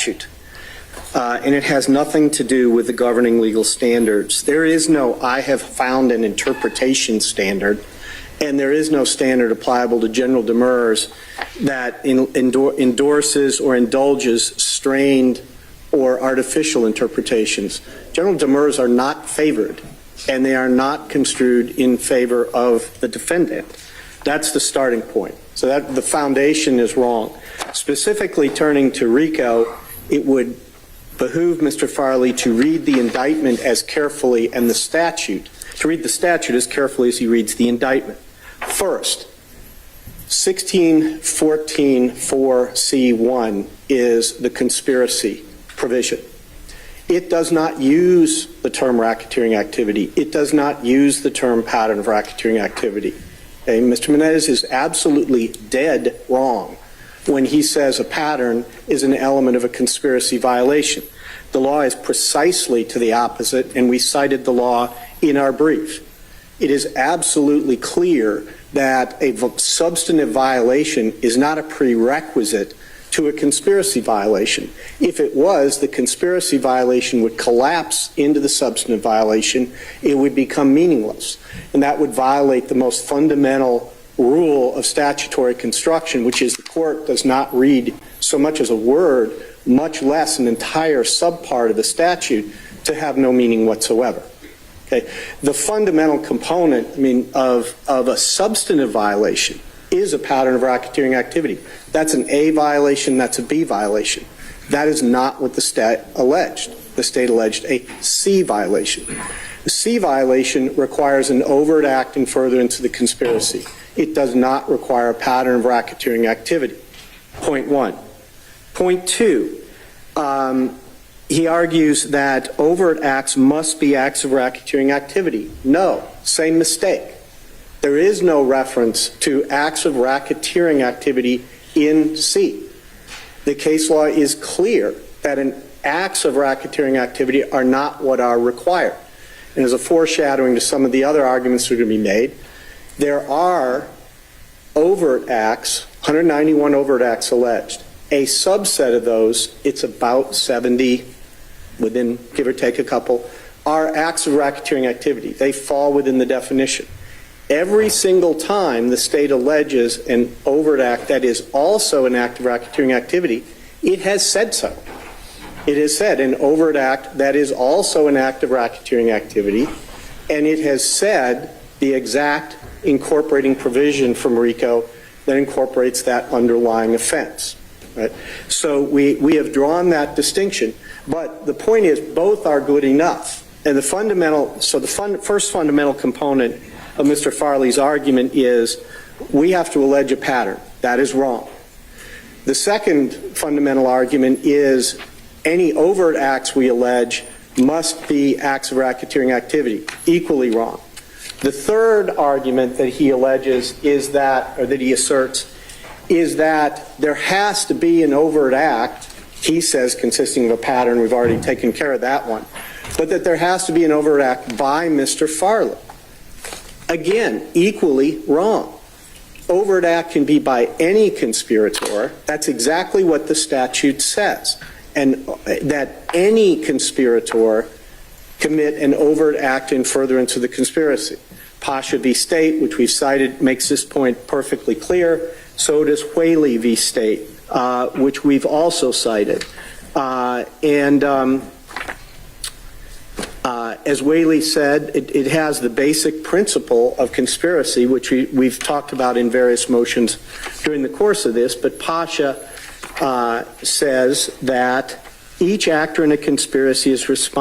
statute. And it has nothing to do with the governing legal standards. There is no I have found an interpretation standard, and there is no standard applicable to general demurs that endorses or indulges strained or artificial interpretations. General demurs are not favored, and they are not construed in favor of the defendant. That's the starting point. So that the foundation is wrong. Specifically turning to Rico, it would behoove Mr. Farley to read the indictment as carefully and the statute, to read the statute as carefully as he reads the indictment. First, 1614.4c1 is the conspiracy provision. It does not use the term racketeering activity. It does not use the term pattern of racketeering activity. Okay? Mr. Menendez is absolutely dead wrong when he says a pattern is an element of a conspiracy violation. The law is precisely to the opposite, and we cited the law in our brief. It is absolutely clear that a substantive violation is not a prerequisite to a conspiracy violation. If it was, the conspiracy violation would collapse into the substantive violation. It would become meaningless, and that would violate the most fundamental rule of statutory construction, which is the court does not read so much as a word, much less an entire subpart of the statute, to have no meaning whatsoever. Okay. The fundamental component, of a substantive violation is a pattern of racketeering activity. That's an A violation, that's a B violation. That is not what the state alleged. The state alleged a C violation. The C violation requires an overt act in furtherance of the conspiracy. It does not require a pattern of racketeering activity. Point one. Point two, he argues that overt acts must be acts of racketeering activity. No, same mistake. There is no reference to acts of racketeering activity in C. The case law is clear that acts of racketeering activity are not what are required. And as a foreshadowing to some of the other arguments that are going to be made, there are overt acts, 191 overt acts alleged. A subset of those, it's about 70, within give or take a couple, are acts of racketeering activity. They fall within the definition. Every single time the state alleges an overt act that is also an act of racketeering activity, it has said so. It has said an overt act that is also an act of racketeering activity, and it has said the exact incorporating provision from Rico that incorporates that underlying offense. Right? So we have drawn that distinction, but the point is both are good enough. And the first fundamental component of Mr. Farley's argument is we have to allege a pattern. That is wrong. The second fundamental argument is any overt acts we allege must be acts of racketeering activity. Equally wrong. The third argument that he alleges is that, or that he asserts, is that there has to be an overt act, he says consisting of a pattern, we've already taken care of that one, but that there has to be an overt act by Mr. Farley. Again, equally wrong. Overt act can be by any conspirator. That's exactly what the statute says. And that any conspirator commit an overt act in furtherance of the conspiracy. Pasha v. State, which we've cited, makes this point perfectly clear. So does Whaley v. State, which we've also cited. As Whaley said, it has the basic principle of conspiracy, which we've talked about in various motions during the course of this, but Pasha says that each actor in a conspiracy is responsible